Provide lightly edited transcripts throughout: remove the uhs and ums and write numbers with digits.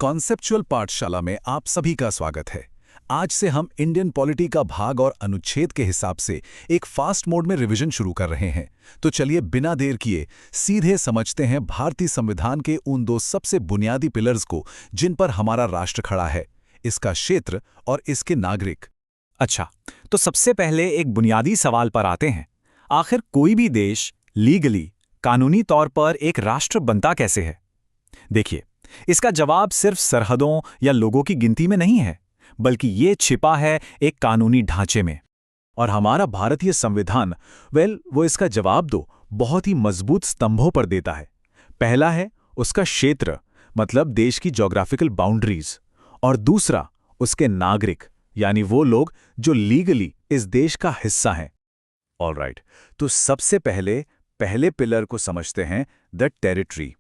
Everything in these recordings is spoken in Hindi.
कॉन्सेप्चुअल पाठशाला में आप सभी का स्वागत है। आज से हम इंडियन पॉलिटी का भाग और अनुच्छेद के हिसाब से एक फास्ट मोड में रिवीजन शुरू कर रहे हैं। तो चलिए बिना देर किए सीधे समझते हैं भारतीय संविधान के उन दो सबसे बुनियादी पिलर्स को जिन पर हमारा राष्ट्र खड़ा है, इसका क्षेत्र और इसके नागरिक। अच्छा, तो सबसे पहले एक बुनियादी सवाल पर आते हैं। आखिर कोई भी देश लीगली, कानूनी तौर पर एक राष्ट्र बनता कैसे है? देखिए, इसका जवाब सिर्फ सरहदों या लोगों की गिनती में नहीं है, बल्कि ये छिपा है एक कानूनी ढांचे में। और हमारा भारतीय संविधान वो इसका जवाब दो बहुत ही मजबूत स्तंभों पर देता है। पहला है उसका क्षेत्र, मतलब देश की ज्योग्राफिकल बाउंड्रीज, और दूसरा उसके नागरिक, यानी वो लोग जो लीगली इस देश का हिस्सा हैं। ऑलराइट, तो सबसे पहले पिलर को समझते हैं, द टेरिटरी।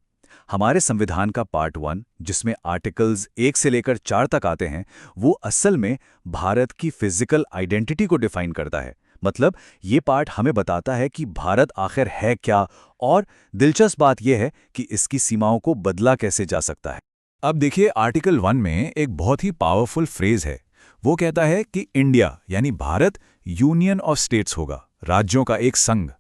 हमारे संविधान का पार्ट 1, जिसमें आर्टिकल्स 1 से लेकर 4 तक आते हैं, वो असल में भारत की फिजिकल आइडेंटिटी को डिफाइन करता है। मतलब ये पार्ट हमें बताता है कि भारत आखिर है क्या, और दिलचस्प बात यह है कि इसकी सीमाओं को बदला कैसे जा सकता है। अब देखिए, आर्टिकल 1 में एक बहुत ही पावरफुल फ्रेज है। वो कहता है कि इंडिया यानी भारत यूनियन ऑफ स्टेट्स होगा, राज्यों का एक संघ।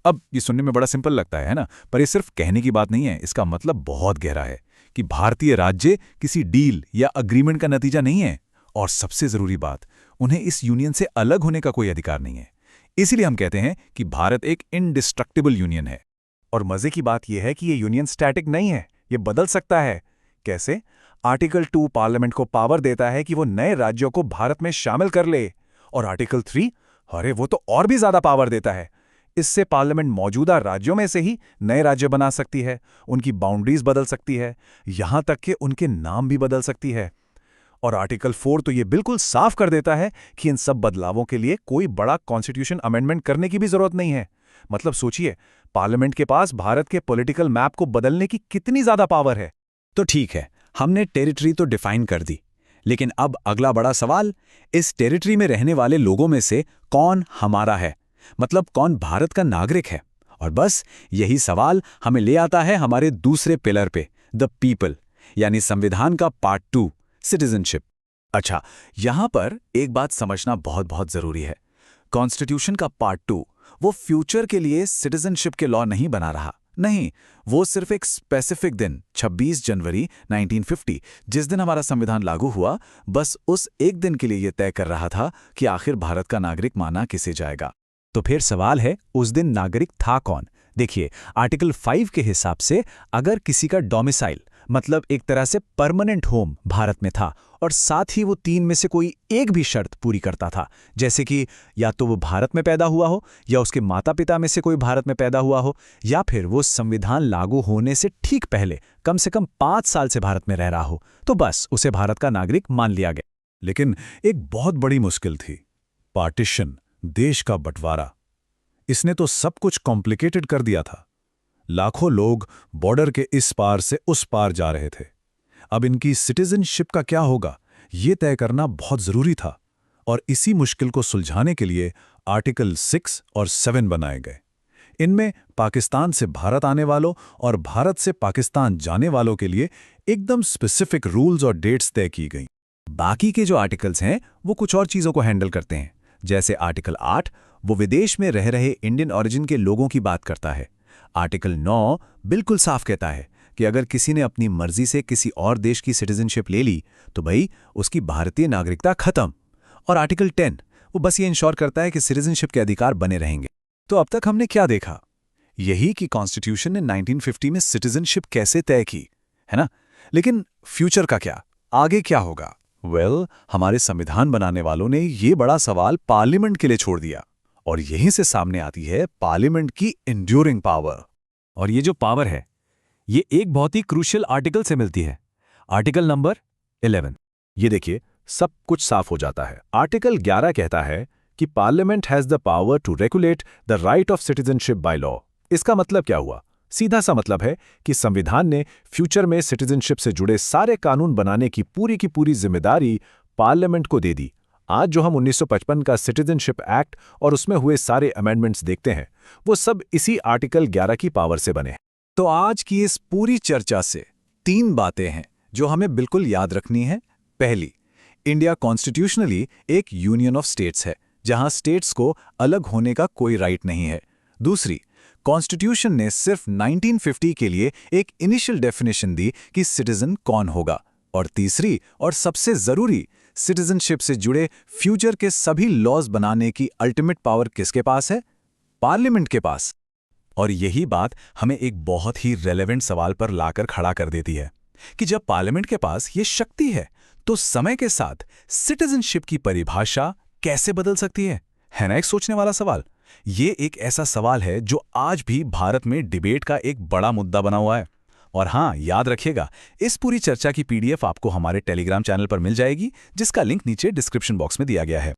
अब ये सुनने में बड़ा सिंपल लगता है ना, पर ये सिर्फ कहने की बात नहीं है। इसका मतलब बहुत गहरा है कि भारतीय राज्य किसी डील या अग्रीमेंट का नतीजा नहीं है, और सबसे जरूरी बात, उन्हें इस यूनियन से अलग होने का कोई अधिकार नहीं है। इसीलिए हम कहते हैं कि भारत एक इनडिस्ट्रक्टिबल यूनियन है। और मजे की बात यह है कि ये यूनियन स्टैटिक नहीं है, ये बदल सकता है। कैसे? आर्टिकल 2 पार्लियामेंट को पावर देता है कि वो नए राज्यों को भारत में शामिल कर ले, और आर्टिकल 3, अरे वो तो और भी ज्यादा पावर देता है। इससे पार्लियामेंट मौजूदा राज्यों में से ही नए राज्य बना सकती है, उनकी बाउंड्रीज बदल सकती है, यहां तक कि उनके नाम भी बदल सकती है। और आर्टिकल 4 तो ये बिल्कुल साफ कर देता है कि इन सब बदलावों के लिए कोई बड़ा कॉन्स्टिट्यूशन अमेंडमेंट करने की भी जरूरत नहीं है। मतलब सोचिए, पार्लियामेंट के पास भारत के पॉलिटिकल मैप को बदलने की कितनी ज्यादा पावर है। तो ठीक है, हमने टेरिटरी तो डिफाइन कर दी, लेकिन अब अगला बड़ा सवाल, इस टेरिटरी में रहने वाले लोगों में से कौन हमारा है, मतलब कौन भारत का नागरिक है? और बस यही सवाल हमें ले आता है हमारे दूसरे पिलर पे, द पीपल, यानी संविधान का पार्ट 2, सिटीजनशिप। अच्छा, यहां पर एक बात समझना बहुत बहुत जरूरी है। कॉन्स्टिट्यूशन का पार्ट 2 वो फ्यूचर के लिए सिटीजनशिप के लॉ नहीं बना रहा। नहीं, वो सिर्फ एक स्पेसिफिक दिन, 26 जनवरी 1950, जिस दिन हमारा संविधान लागू हुआ, बस उस एक दिन के लिए ये तय कर रहा था कि आखिर भारत का नागरिक माना किसे जाएगा। तो फिर सवाल है, उस दिन नागरिक था कौन? देखिए, आर्टिकल 5 के हिसाब से अगर किसी का डोमिसाइल, मतलब एक तरह से परमानेंट होम भारत में था, और साथ ही वो 3 में से कोई एक भी शर्त पूरी करता था, जैसे कि या तो वो भारत में पैदा हुआ हो, या उसके माता पिता में से कोई भारत में पैदा हुआ हो, या फिर वो संविधान लागू होने से ठीक पहले कम से कम 5 साल से भारत में रह रहा हो, तो बस उसे भारत का नागरिक मान लिया गया। लेकिन एक बहुत बड़ी मुश्किल थी, पार्टीशन, देश का बंटवारा। इसने तो सब कुछ कॉम्प्लिकेटेड कर दिया था। लाखों लोग बॉर्डर के इस पार से उस पार जा रहे थे। अब इनकी सिटीजनशिप का क्या होगा, ये तय करना बहुत जरूरी था, और इसी मुश्किल को सुलझाने के लिए आर्टिकल 6 और 7 बनाए गए। इनमें पाकिस्तान से भारत आने वालों और भारत से पाकिस्तान जाने वालों के लिए एकदम स्पेसिफिक रूल्स और डेट्स तय की गई। बाकी के जो आर्टिकल्स हैं वो कुछ और चीज़ों को हैंडल करते हैं। जैसे आर्टिकल 8, वो विदेश में रह रहे इंडियन ओरिजिन के लोगों की बात करता है। आर्टिकल 9 बिल्कुल साफ कहता है कि अगर किसी ने अपनी मर्जी से किसी और देश की सिटीजनशिप ले ली तो भाई उसकी भारतीय नागरिकता खत्म। और आर्टिकल 10 वो बस ये इंश्योर करता है कि सिटीजनशिप के अधिकार बने रहेंगे। तो अब तक हमने क्या देखा? यही कि कॉन्स्टिट्यूशन ने 1950 में सिटीजनशिप कैसे तय की, है ना? लेकिन फ्यूचर का क्या? आगे क्या होगा? हमारे संविधान बनाने वालों ने ये बड़ा सवाल पार्लियामेंट के लिए छोड़ दिया, और यहीं से सामने आती है पार्लियामेंट की एंड्यूरिंग पावर। और ये जो पावर है, ये एक बहुत ही क्रूशियल आर्टिकल से मिलती है, आर्टिकल नंबर 11। ये देखिए, सब कुछ साफ हो जाता है। आर्टिकल 11 कहता है कि parliament has the power to regulate the right of citizenship by law. इसका मतलब क्या हुआ? सीधा सा मतलब है कि संविधान ने फ्यूचर में सिटीजनशिप से जुड़े सारे कानून बनाने की पूरी जिम्मेदारी पार्लियामेंट को दे दी। आज जो हम 1955 का सिटीजनशिप एक्ट और उसमें हुए सारे अमेंडमेंट्स देखते हैं, वो सब इसी आर्टिकल 11 की पावर से बने हैं। तो आज की इस पूरी चर्चा से 3 बातें हैं जो हमें बिल्कुल याद रखनी है। पहली, इंडिया कॉन्स्टिट्यूशनली एक यूनियन ऑफ स्टेट्स है, जहां स्टेट्स को अलग होने का कोई राइट नहीं है। दूसरी, कॉन्स्टिट्यूशन ने सिर्फ 1950 के लिए एक इनिशियल डेफिनेशन दी कि सिटीजन कौन होगा। और तीसरी और सबसे जरूरी, सिटीजनशिप से जुड़े फ्यूचर के सभी लॉज बनाने की अल्टीमेट पावर किसके पास है? पार्लियामेंट के पास। और यही बात हमें एक बहुत ही रेलेवेंट सवाल पर लाकर खड़ा कर देती है कि जब पार्लियामेंट के पास ये शक्ति है तो समय के साथ सिटीजनशिप की परिभाषा कैसे बदल सकती है ना एक सोचने वाला सवाल। ये एक ऐसा सवाल है जो आज भी भारत में डिबेट का एक बड़ा मुद्दा बना हुआ है। और हाँ, याद रखिएगा, इस पूरी चर्चा की PDF आपको हमारे टेलीग्राम चैनल पर मिल जाएगी, जिसका लिंक नीचे डिस्क्रिप्शन बॉक्स में दिया गया है।